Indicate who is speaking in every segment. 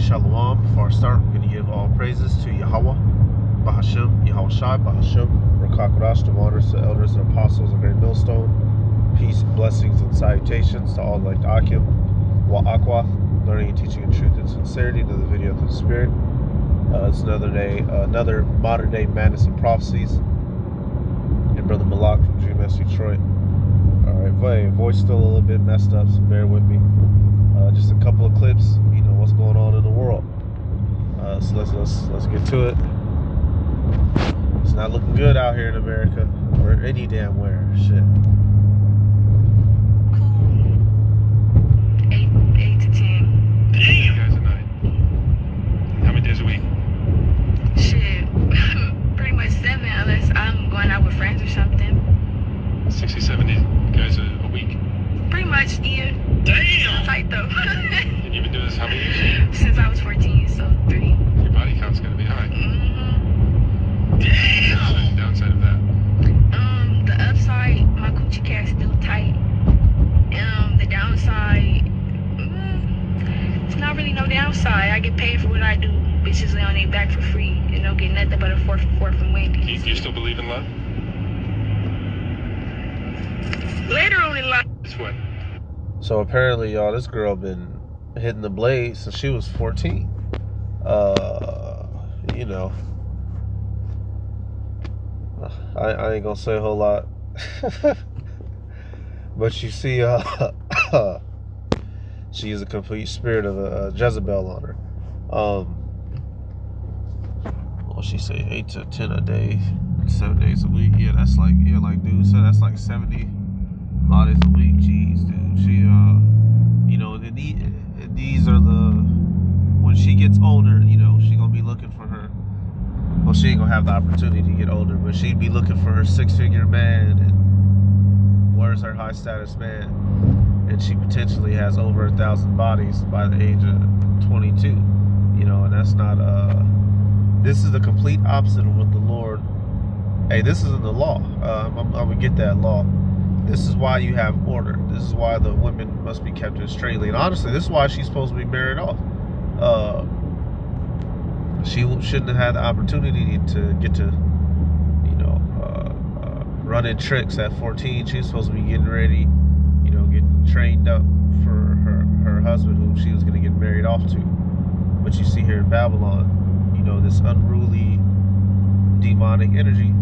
Speaker 1: Shalom. Before I start, we're going to give all praises to Yahweh, Bahashem, Yahweh Shai, Bahashem, Rakakodash, the honors to elders and apostles of Great Millstone. Peace, blessings, and salutations to all like Akim, Wa'akwa, learning and teaching in truth and sincerity. Another video of the Spirit. It's another day, another modern day Madness Prophecies. And Brother Malak from GMS Detroit. Alright, voice still a little bit messed up, so bear with me. Just a couple of clips, you know, what's going on in the world. So let's get to it. It's not looking good out here in America, or any damn where. Shit.
Speaker 2: Cool. 8 to 10.
Speaker 3: Damn. You guys a night. How many days a week?
Speaker 2: Shit. Pretty much 7, unless I'm going out with friends or something.
Speaker 3: 60, 70 guys a week?
Speaker 2: Pretty much, yeah.
Speaker 3: Damn.
Speaker 2: Tight though.
Speaker 3: And you've been doing this how many years?
Speaker 2: Since I was 14, so 3.
Speaker 3: Your body count's gonna be high.
Speaker 2: Mm-hmm.
Speaker 3: Damn. What's the downside of that?
Speaker 2: The upside, my coochie cat's still tight. The downside, it's not really no downside. I get paid for what I do. Bitches lay on their back for free and don't get nothing but a 4 for 4 from Wendy's.
Speaker 3: You still believe in love?
Speaker 2: Later on in life.
Speaker 3: It's what?
Speaker 1: So apparently, y'all, this girl been hitting the blade since she was 14. You know, I ain't gonna say a whole lot. But you see, she is a complete spirit of a Jezebel on her. Well, she say 8 to 10 a day, 7 days a week. Yeah, that's like, yeah, like dude said, that's like 70 bodies a week. Jeez, dude. She, you know, these are the, when she gets older, you know, she gonna be looking for her. Well, she ain't gonna have the opportunity to get older, but she'd be looking for her 6-figure man. And where's her high status man? And she potentially has over 1,000 bodies by the age of 22. You know, and that's not, this is the complete opposite of what the Lord, hey, this isn't the law. I'm gonna get that law. This is why you have order. This is why the women must be kept in straight lane. Honestly, this is why she's supposed to be married off. She shouldn't have had the opportunity to get to, you know, running tricks at 14. She's supposed to be getting ready, you know, getting trained up for her husband, whom she was going to get married off to. But you see here in Babylon, you know, this unruly, demonic energy.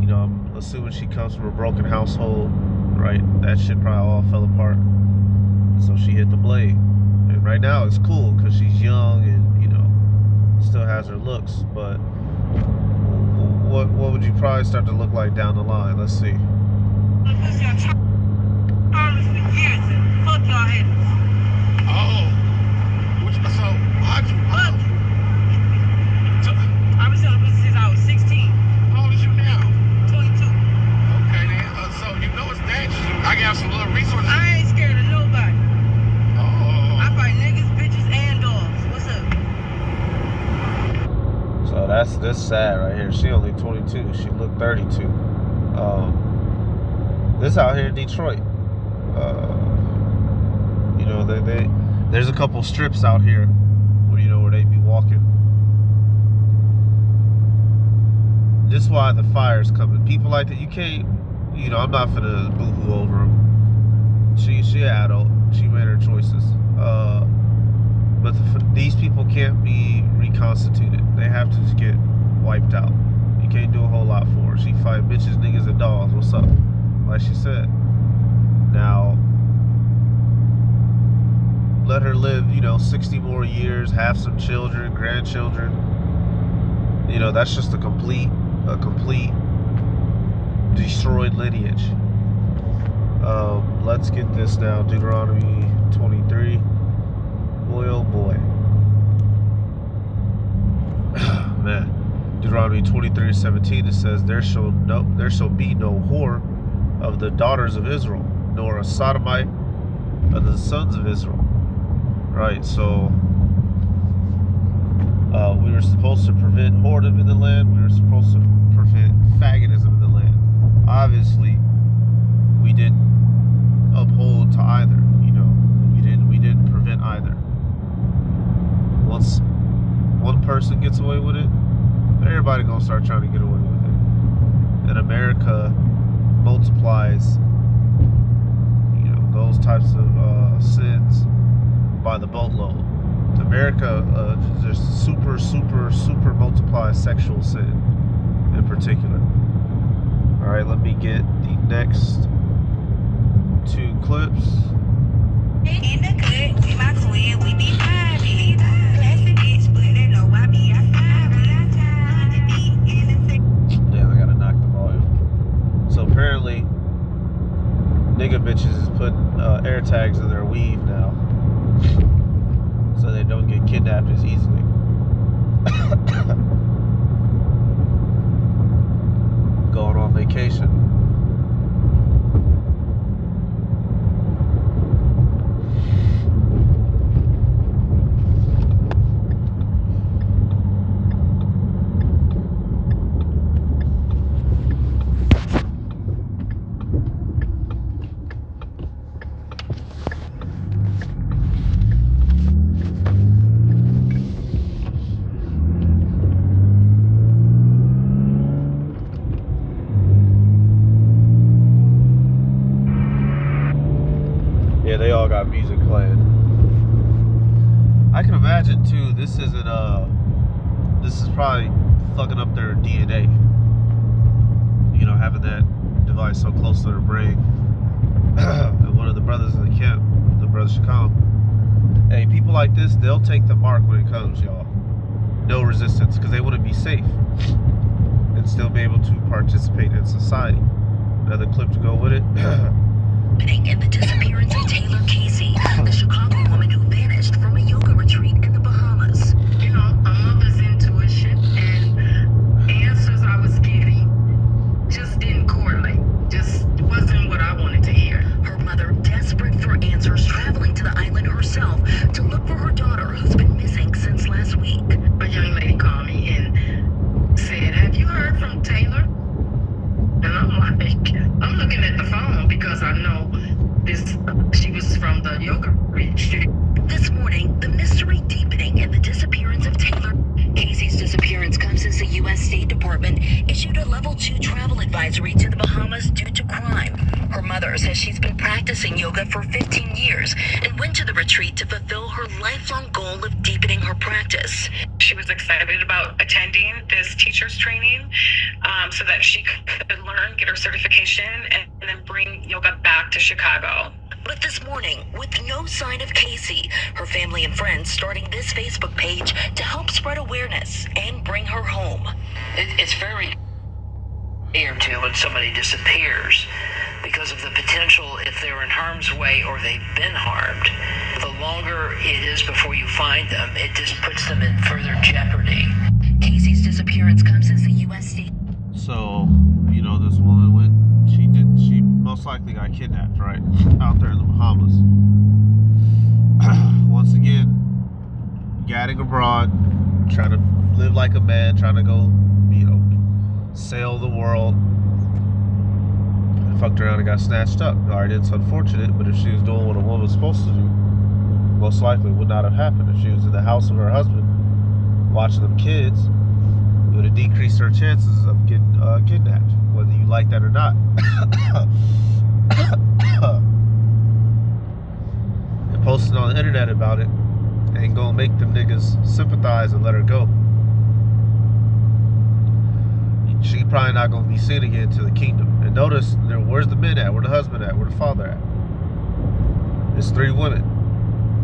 Speaker 1: You know, I'm assuming she comes from a broken household, right? That shit probably all fell apart. And so she hit the blade. And right now it's cool because she's young and, you know, still has her looks. But what would you probably start to look like down the line? Let's see.
Speaker 3: Oh. So, how'd you?
Speaker 2: I was selling pussy since I was 16.
Speaker 3: How old is you now?
Speaker 2: 22.
Speaker 3: Okay, then. So, you know it's dangerous. I got some little resources.
Speaker 2: I ain't scared of nobody.
Speaker 3: Oh.
Speaker 2: I fight niggas, bitches, and dogs. What's up?
Speaker 1: So that's sad right here. She only 22. She looked 32. This out here in Detroit. You know, there's a couple strips out here where, you know, where they be walking. This is why the fire's coming. People like that, you can't, you know, I'm not finna boo-hoo over them. She an adult. She made her choices. But these people can't be reconstituted. They have to just get wiped out. You can't do a whole lot for her. She fight bitches, niggas, and dogs. What's up? Like she said. Now, let her live, you know, 60 more years, have some children, grandchildren. You know, that's just a complete destroyed lineage. Let's get this now. Deuteronomy 23. Boy, oh boy. Man. Deuteronomy 23:17, it says, there shall be no whore of the daughters of Israel, nor a sodomite of the sons of Israel. Right, so we were supposed to prevent whoredom in the land. We were supposed to prevent faggotism in the land. Obviously, we didn't uphold to either. You know, we didn't prevent either. Once person gets away with it, everybody gonna start trying to get away with it. And America multiplies, those types of sins by the boatload. America just super multiplies sexual sin in particular. All right, let me get the next 2 clips.
Speaker 2: In the good with my twin, we be vibing. Classic bitch, but they know I be outside.
Speaker 1: Damn, I gotta knock the volume. So apparently, nigga bitches is putting air tags in their weave now, so they don't get kidnapped as easily. Going on vacation. Yeah, they all got music playing. I can imagine too, this is probably fucking up their DNA. Having that device so close to their brain. And one of the brothers in the camp, the brother Shakam, hey, people like this, they'll take the mark when it comes, y'all. No resistance, because they want to be safe and still be able to participate in society. Another clip to go with it.
Speaker 4: And the disappearance of Taylor Casey, the Chicago woman who vanished from a yoga retreat in the Bahamas.
Speaker 5: A mother's intuition and answers I was getting just didn't correlate. Just wasn't what I wanted to hear.
Speaker 4: Her mother, desperate for answers, traveling to the island herself to look for her daughter who's been missing since last week.
Speaker 5: A young lady called me and said, "Have you heard from Taylor?" And I'm looking at the phone because I know she was from the yoga retreat.
Speaker 4: This morning, the mystery deepening in the disappearance of Taylor. Casey's disappearance comes as the U.S. State Department issued a level 2 travel advisory to the Bahamas due to crime. Her mother says she's been practicing yoga for 15 years and went to the retreat to fulfill her lifelong goal of deepening her practice.
Speaker 5: She was excited about attending this teacher's training so that she could learn, get her certification, and then bring yoga back to Chicago.
Speaker 4: But this morning, with no sign of Casey, her family and friends starting this Facebook page to help spread awareness and bring her home.
Speaker 6: It's very near to when somebody disappears because of the potential if they're in harm's way or they've been harmed. The longer it is before you find them, it just puts them in further jeopardy.
Speaker 4: Casey's disappearance comes as the U.S. State.
Speaker 1: So, this woman went, she most likely got kidnapped, right? Out there in the Bahamas. Once again, gadding abroad, trying to live like a man, trying to go, sail the world. And fucked around and got snatched up. Alright, it's unfortunate, but if she was doing what a woman's supposed to do, most likely would not have happened. If she was in the house of her husband, watching them kids, it would have decreased her chances of getting kidnapped, whether you like that or not. And posting on the internet about it ain't gonna make them niggas sympathize and let her go. She probably not gonna be seen again to the kingdom. And notice, where's the men at? Where the husband at? Where the father at? It's 3 women.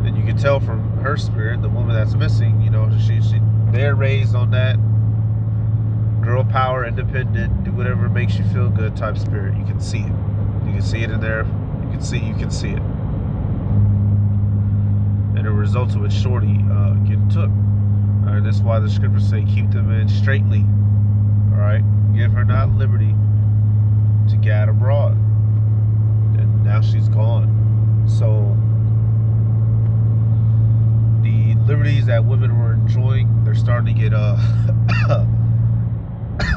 Speaker 1: And you can tell from her spirit, the woman that's missing, they're raised on that girl power, independent, do whatever makes you feel good type spirit. You can see it. You can see it in there. You can see it. And the results of it, shorty getting took. All right, that's why the scriptures say keep them in straitly. All right, give her not liberty to gad abroad. And now she's gone. So the liberties that women were enjoying, they're starting to get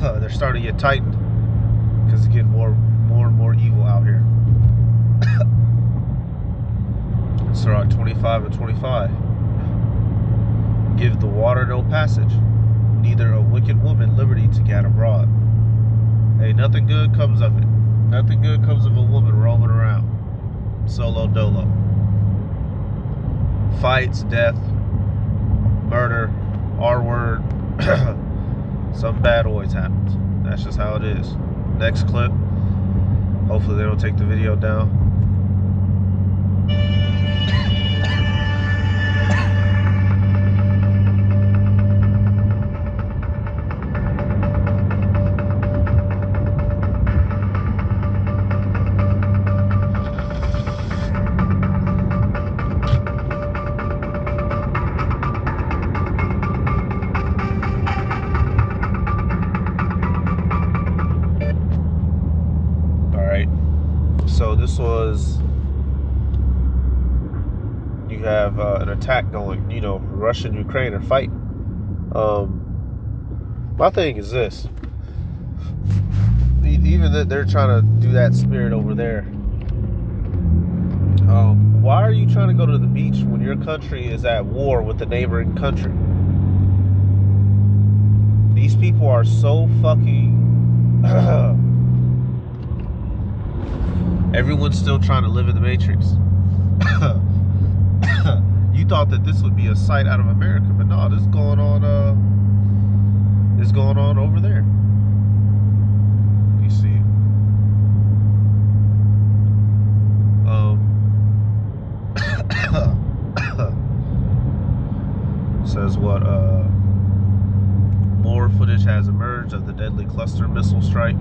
Speaker 1: they're starting to get tightened because it's getting more and more evil out here. Sirach 25 and 25. give the water no passage, neither a wicked woman liberty to gad abroad. Hey, nothing good comes of it. Nothing good comes of a woman roaming around. Solo dolo. Fights, death, murder, R-word. Something bad always happens. That's just how it is. Next clip. Hopefully they don't take the video down. So this was, you have an attack going, you know, Russia and Ukraine are fighting. My thing is this, even that they're trying to do that spirit over there, why are you trying to go to the beach when your country is at war with the neighboring country? These people are so fucking everyone's still trying to live in the Matrix. You thought that this would be a sight out of America, but no, this is going on. This is going on over there. You see. Says what? More footage has emerged of the deadly cluster missile strike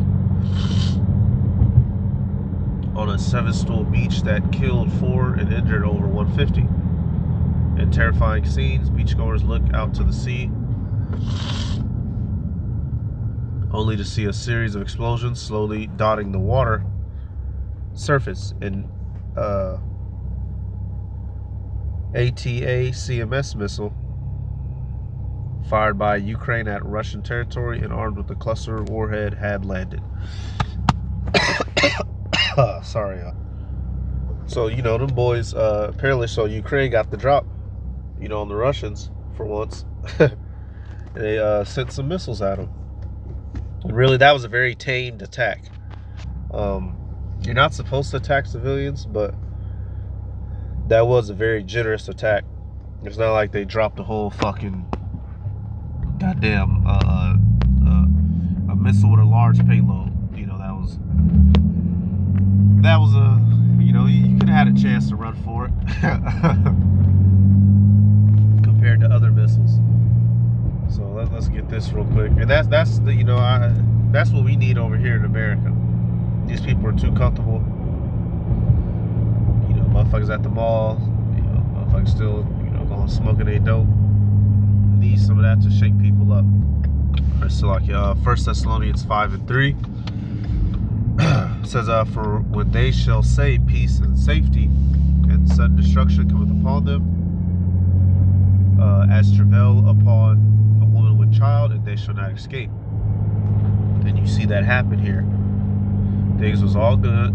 Speaker 1: on a Sevastopol beach that killed 4 and injured over 150. In terrifying scenes, beachgoers look out to the sea, only to see a series of explosions slowly dotting the water surface. An ATA-CMS missile fired by Ukraine at Russian territory and armed with the cluster warhead had landed. Sorry. So, you know, them boys, apparently, so Ukraine got the drop, you know, on the Russians for once. They sent some missiles at them. And really, that was a very tamed attack. You're not supposed to attack civilians, but that was a very generous attack. It's not like they dropped a whole fucking goddamn a missile with a large payload. You know, that was a, you know, you could have had a chance to run for it compared to other missiles. So let's get this real quick. And that's the, you know, that's what we need over here in America. These people are too comfortable. You know, motherfuckers at the mall, you know, motherfuckers still, you know, going smoking they dope. Need some of that to shake people up. Alright, so like 1 Thessalonians 5:3 says, for when they shall say peace and safety, and sudden destruction cometh upon them, as travail upon a woman with child, and they shall not escape. And you see that happen here. Things was all good.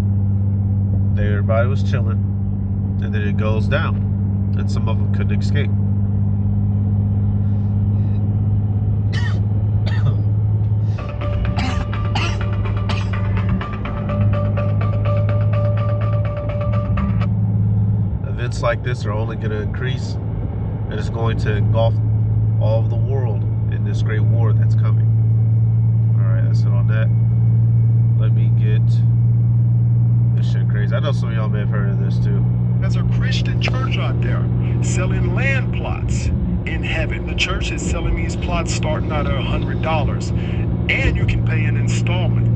Speaker 1: Everybody was chilling, and then it goes down, and some of them couldn't escape. Events like this are only going to increase, and it's going to engulf all of the world in this great war that's coming. Alright, that's it on that. Let me get this shit crazy. I know some of y'all may have heard of this too.
Speaker 7: There's a Christian church out there selling land plots in heaven. The church is selling these plots starting out at $100, and you can pay an installment.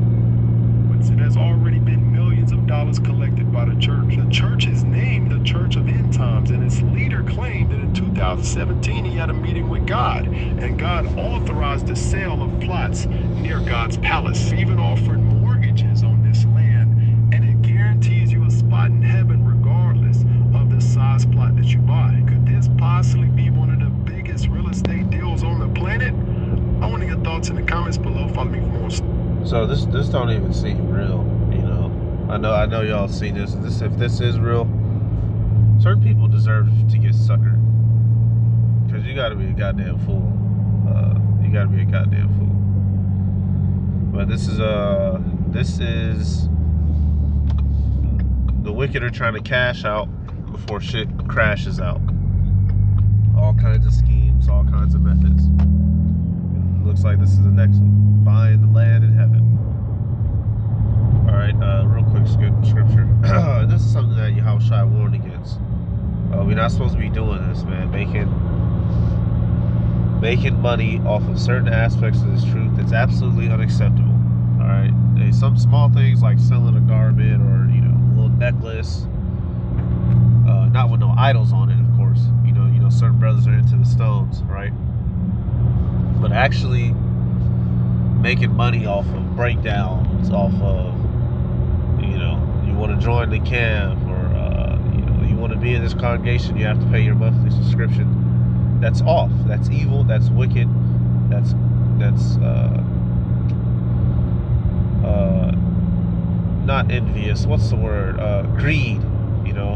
Speaker 7: But there's already been millions of dollars collected by the church. The church is named the Church of End Times, and its leader claimed that in 2017 he had a meeting with God, and God authorized the sale of plots near God's palace. He even offered mortgages on this land, and it guarantees you a spot in heaven regardless of the size plot that you buy. Could this possibly be one of the biggest real estate deals on the planet? I want to get thoughts in the comments below. Follow me for more.
Speaker 1: So this don't even seem real, you know. I know y'all seen this. If this is real, certain people deserve to get suckered. because you gotta be a goddamn fool. You gotta be a goddamn fool. But this is the wicked are trying to cash out before shit crashes out. All kinds of schemes, all kinds of methods. It looks like this is the next one. Buying the land in heaven. Alright, real quick scripture. This is something that Yahushua warned against. We're not supposed to be doing this, man. Making money off of certain aspects of this truth. It's absolutely unacceptable. Alright? Some small things like selling a garment or, a little necklace. Not with no idols on it, of course. Certain brothers are into the stones, right? But actually making money off of breakdowns, off of, you want to join the camp, or you want to be in this congregation, you have to pay your monthly subscription. That's off. That's evil. That's wicked. That's not envious. What's the word? Greed.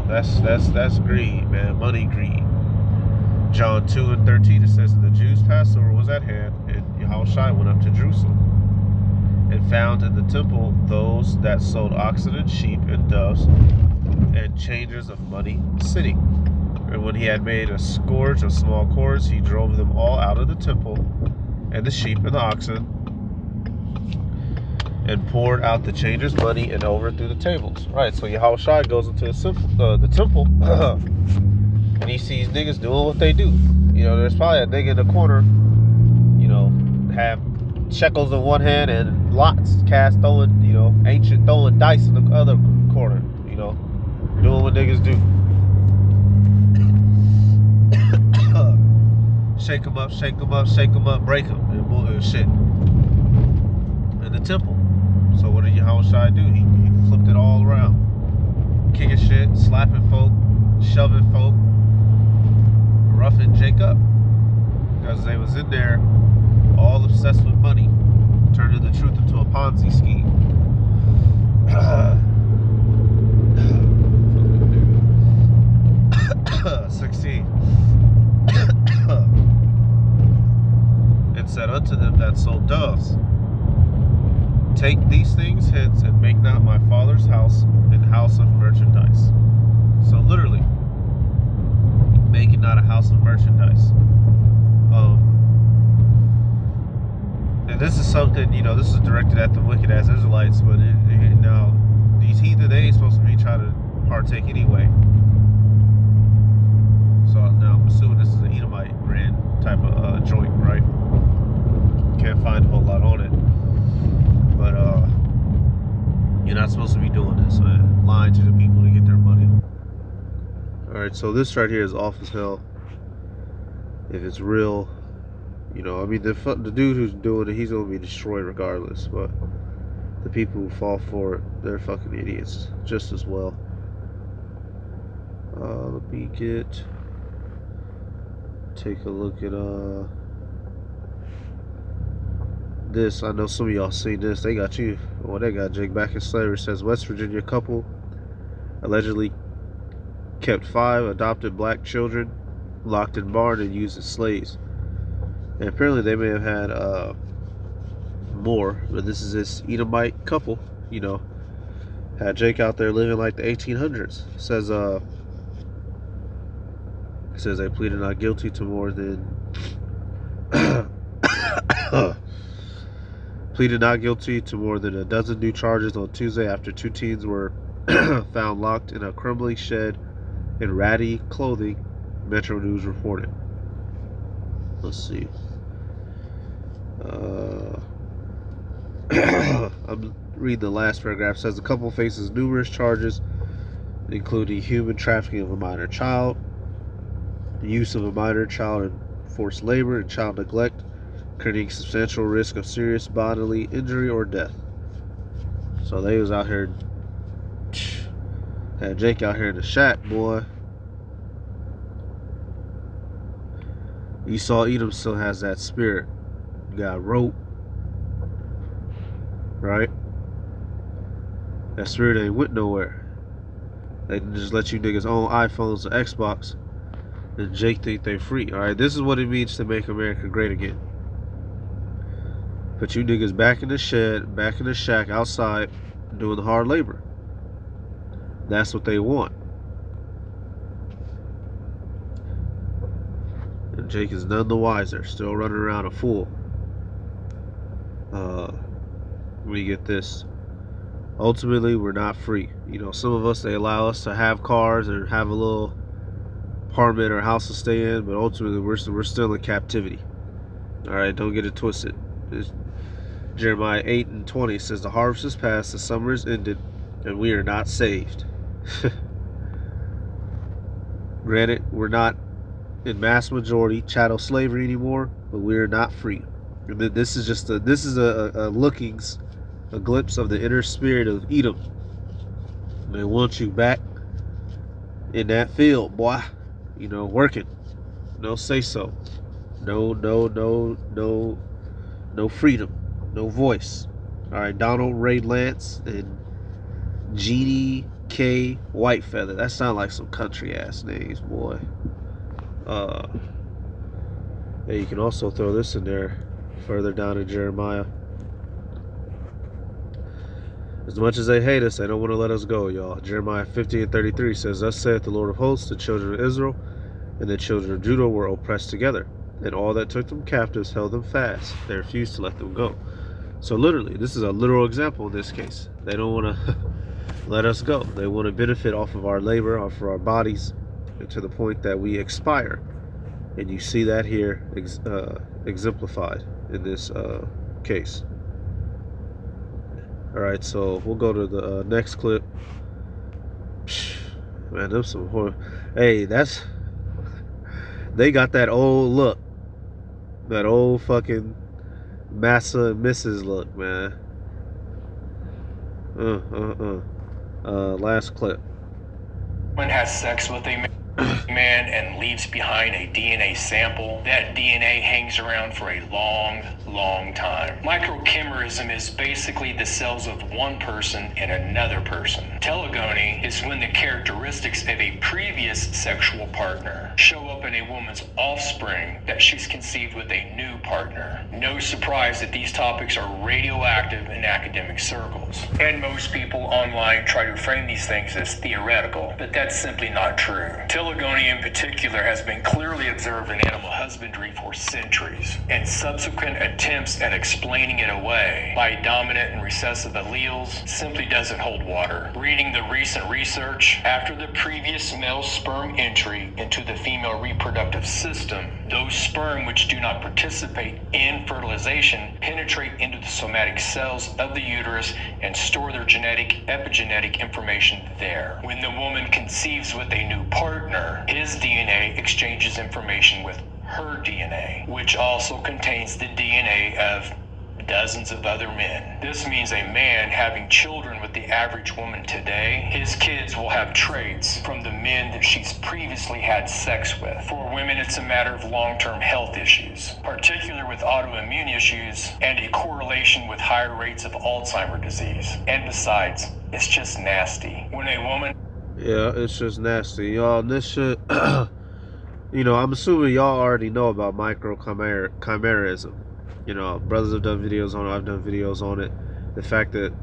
Speaker 1: That's greed, man. Money greed. John 2:13, it says, the Jews' Passover was at hand, and Yahushua went up to Jerusalem, and found in the temple those that sold oxen and sheep and doves, and changers of money sitting. And when he had made a scourge of small cords, he drove them all out of the temple, and the sheep and the oxen, and poured out the changers' money and overthrew the tables. Right, so Yahushua goes into the temple, and he sees niggas doing what they do. There's probably a nigga in the corner, have shekels in one hand and lots cast throwing, ancient throwing dice in the other corner, doing what niggas do. Shake them up, shake them up, shake them up, break them, and shit. In the temple. So what did Yahushua do? He flipped it all around. Kicking shit, slapping folk, shoving folk, roughing Jacob, because they was in there all obsessed with money, turning the truth into a Ponzi scheme. 16. And said unto them that sold doves, take these things hence, and make not my Father's house an house of merchandise. So literally, make it not a house of merchandise. And this is something, this is directed at the wicked as Israelites, but now these heathen, they ain't supposed to be trying to partake anyway. So now I'm assuming this is an Edomite brand type of joint, right? Can't find a whole lot on it, but you're not supposed to be doing this, man. Lying to the people to get their money. Alright, so this right here is off as hell. If it's real, the dude who's doing it, he's gonna be destroyed regardless. But the people who fall for it, they're fucking idiots just as well. Let me take a look at this. I know some of y'all seen this. They got you. Well, they got Jake back in slavery. It says West Virginia couple allegedly kept 5 adopted black children locked in barn and used as slaves. And apparently they may have had more, but this is this Edomite couple, had Jake out there living like the 1800s. It says they pleaded not guilty to more than a dozen new charges on Tuesday after 2 teens were found locked in a crumbling shed in ratty clothing, Metro News reported. Let's see. I'm reading the last paragraph. It says the couple faces numerous charges, including human trafficking of a minor child, use of a minor child in forced labor, and child neglect, creating substantial risk of serious bodily injury or death. So they was out here, had Jake out here in the shack, boy. Esau Edom still has that spirit. You got rope, right? That spirit ain't went nowhere. They can just let you niggas own iPhones or Xbox And Jake think they free. All right, this is what it means to make America great again. Put you niggas back in the shed, back in the shack, outside, doing the hard labor. That's what they want. And Jake is none the wiser, still running around a fool. We get this. Ultimately, we're not free. You know, some of us, they allow us to have cars or have a little apartment or house to stay in, but ultimately, we're still in captivity. All right, don't get it twisted. Jeremiah 8:20 says, "The harvest is past, the summer is ended, and we are not saved." Granted, we're not in mass majority chattel slavery anymore, but we are not free. And this is just a glimpse of the inner spirit of Edom. They want you back in that field, boy. You know, working. No say so. No freedom. No voice. All right, Donald Ray Lance and Jeannie K. Whitefeather. That sounds like some country ass names, boy. Yeah, you can also throw this in there further down in Jeremiah. As much as they hate us, they don't want to let us go, y'all. Jeremiah 50:33 says, "Thus saith the Lord of hosts, the children of Israel and the children of Judah were oppressed together, and all that took them captives held them fast. They refused to let them go." So literally, this is a literal example in this case. They don't want to let us go. They want to benefit off of our labor, off of our bodies, to the point that we expire. And you see that here exemplified in this case. All right, so we'll go to the next clip. Man, them some horror. Hey, they got that old look, that old fucking Massa and Mrs. look, man. Last clip.
Speaker 8: Woman has sex with a man and leaves behind a DNA sample. That DNA hangs around for a long time. Microchimerism is basically the cells of one person in another person. Telegony is when the characteristics of a previous sexual partner show up in a woman's offspring that she's conceived with a new partner. No surprise that these topics are radioactive in academic circles. And most people online try to frame these things as theoretical, but that's simply not true. Telegony in particular has been clearly observed in animal husbandry for centuries, and subsequent attempts at explaining it away by dominant and recessive alleles simply doesn't hold water. Reading the recent research, after the previous male sperm entry into the female reproductive system, those sperm which do not participate in fertilization penetrate into the somatic cells of the uterus and store their epigenetic information there. When the woman conceives with a new partner, his DNA exchanges information with her DNA, which also contains the DNA of dozens of other men. This means a man having children with the average woman today, his kids will have traits from the men that she's previously had sex with. For women, it's a matter of long-term health issues, particularly with autoimmune issues and a correlation with higher rates of Alzheimer's disease. And besides, it's just nasty. When a woman...
Speaker 1: Yeah, it's just nasty. Y'all, this shit... you know, I'm assuming y'all already know about microchimerism. You know, brothers have done videos on it. I've done videos on it. The fact that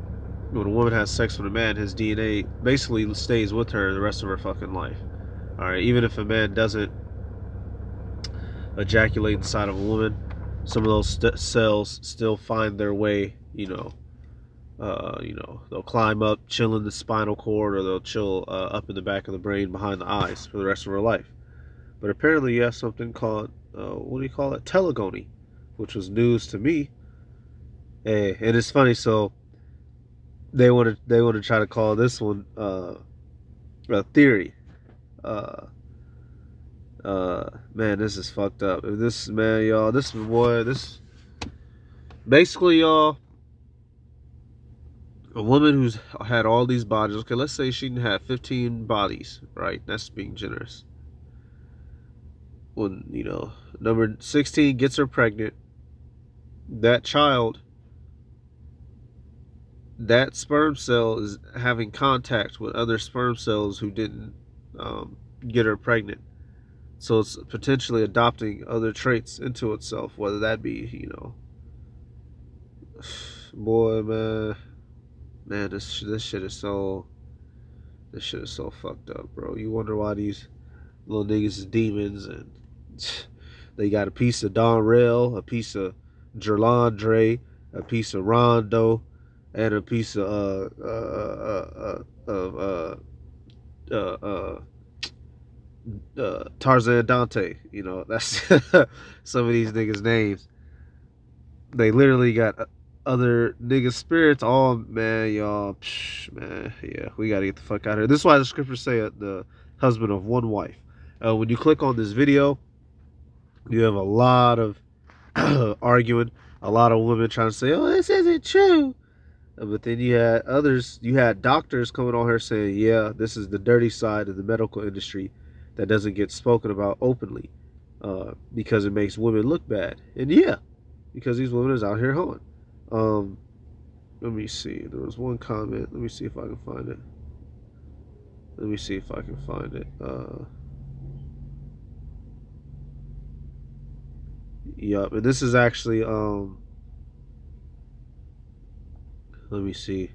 Speaker 1: when a woman has sex with a man, his DNA basically stays with her the rest of her fucking life. All right, even if a man doesn't ejaculate inside of a woman, some of those cells still find their way. They'll climb up, chill in the spinal cord, or they'll chill up in the back of the brain behind the eyes for the rest of her life. But apparently, you have something called telegony, which was news to me. Hey, and it's funny. So they want to try to call this one a theory. Man, this is fucked up. Basically, y'all, a woman who's had all these bodies. Okay, let's say she had 15 bodies, right? That's being generous. When number 16 gets her pregnant, that child, that sperm cell is having contact with other sperm cells who didn't get her pregnant. So it's potentially adopting other traits into itself, whether that be, boy, man, this shit is so fucked up, bro. You wonder why these little niggas is demons, and they got a piece of Don Rail, a piece of Jerlandre, a piece of Rondo, and a piece of Tarzan Dante. That's some of these niggas' names. They literally got other niggas' spirits. Oh man, y'all, man, yeah, we gotta get the fuck out of here. This is why the scriptures say the husband of one wife. When you click on this video, you have a lot of arguing, a lot of women trying to say, "Oh, this isn't true." But then you had doctors coming on here saying, "Yeah, this is the dirty side of the medical industry that doesn't get spoken about openly because it makes women look bad." And yeah, because these women is out here hoeing. Let me see. There was one comment. Let me see if I can find it. Yup, and this is actually let me see.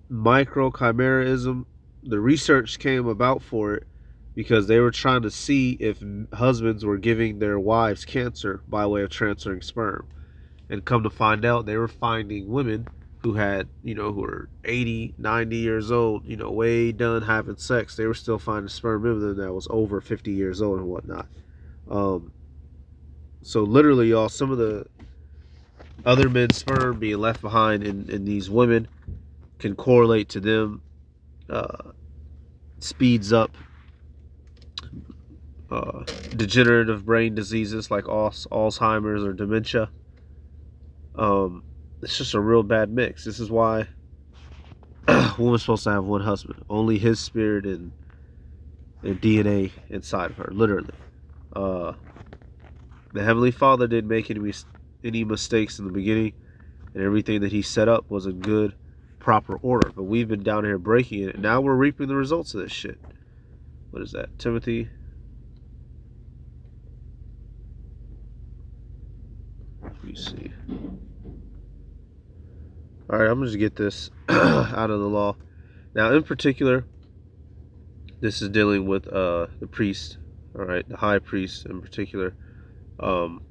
Speaker 1: Microchimerism. The research came about for it because they were trying to see if husbands were giving their wives cancer by way of transferring sperm. And come to find out, they were finding women who had, who were 80, 90 years old, way done having sex. They were still finding sperm in them that was over 50 years old and whatnot. So literally, y'all, some of the other men's sperm being left behind in these women can correlate to them, speeds up degenerative brain diseases like Alzheimer's or dementia. It's just a real bad mix. This is why a woman's supposed to have one husband, only his spirit and DNA inside of her, literally. The Heavenly Father didn't make any mistakes in the beginning, and everything that he set up was in good, proper order. But we've been down here breaking it, and now we're reaping the results of this shit. What is that? Timothy? Let me see. Alright, I'm going to get this out of the law. Now, in particular, this is dealing with the priest, alright, the high priest in particular. And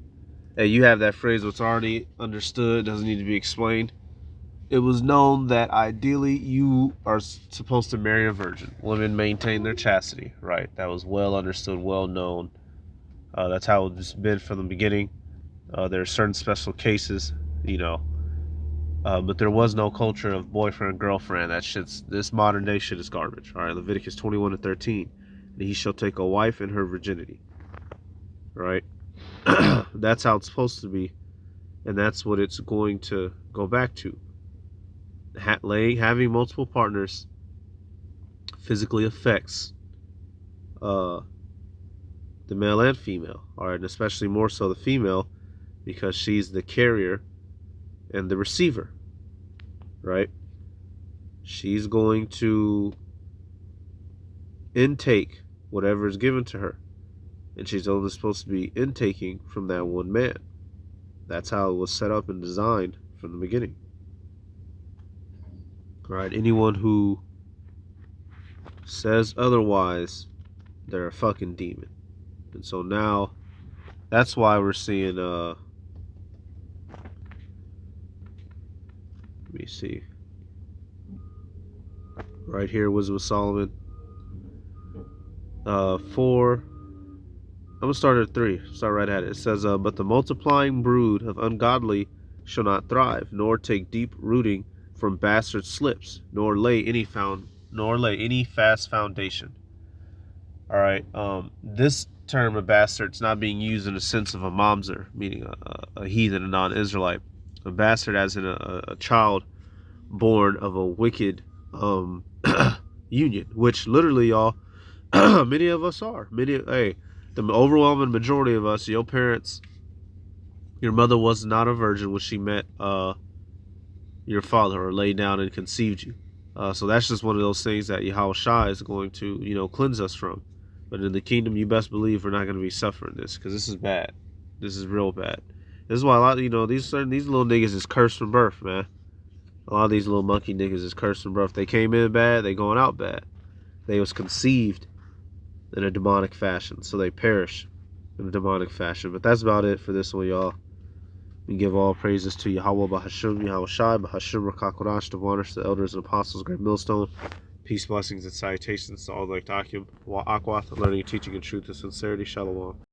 Speaker 1: you have that phrase, what's already understood, doesn't need to be explained. It was known that ideally you are supposed to marry a virgin. Women maintain their chastity, right? That was well understood, well known. That's how it's been from the beginning. There are certain special cases, but there was no culture of boyfriend, girlfriend. This modern day shit is garbage. All right, Leviticus 21:13. And he shall take a wife in her virginity. Right? That's how it's supposed to be. And that's what it's going to go back to. Having multiple partners physically affects the male and female. All right, and especially more so the female because she's the carrier and the receiver. Right? She's going to intake whatever is given to her. And she's only supposed to be intaking from that one man. That's how it was set up and designed from the beginning. All right, anyone who says otherwise, they're a fucking demon. And so now, that's why we're seeing, let me see. Right here, Wisdom of Solomon. 4. I'm going to start at 3. Start right at it. It says, but the multiplying brood of ungodly shall not thrive, nor take deep rooting from bastard slips, nor lay any fast foundation. All right. This term of bastard's not being used in the sense of a mamzer, meaning a heathen, a non-Israelite. A bastard as in a child born of a wicked union, which literally, y'all, many of us are. The overwhelming majority of us, your parents, your mother was not a virgin when she met your father or laid down and conceived you. So that's just one of those things that Yahweh Shai is going to, cleanse us from. But in the kingdom, you best believe we're not going to be suffering this, because this is bad. This is real bad. This is why a lot of, these little niggas is cursed from birth, man. A lot of these little monkey niggas is cursed from birth. They came in bad, they going out bad. They was conceived in a demonic fashion, so they perish in a demonic fashion. But that's about it for this one, y'all. We give all praises to Yahweh Bahashim, Yahweh Shai, Bahashim Rakakodash, the honors to the elders and apostles, great millstone. Peace, blessings, and salutations to all like Akim, Akwath, learning, teaching, and truth and sincerity. Shalom.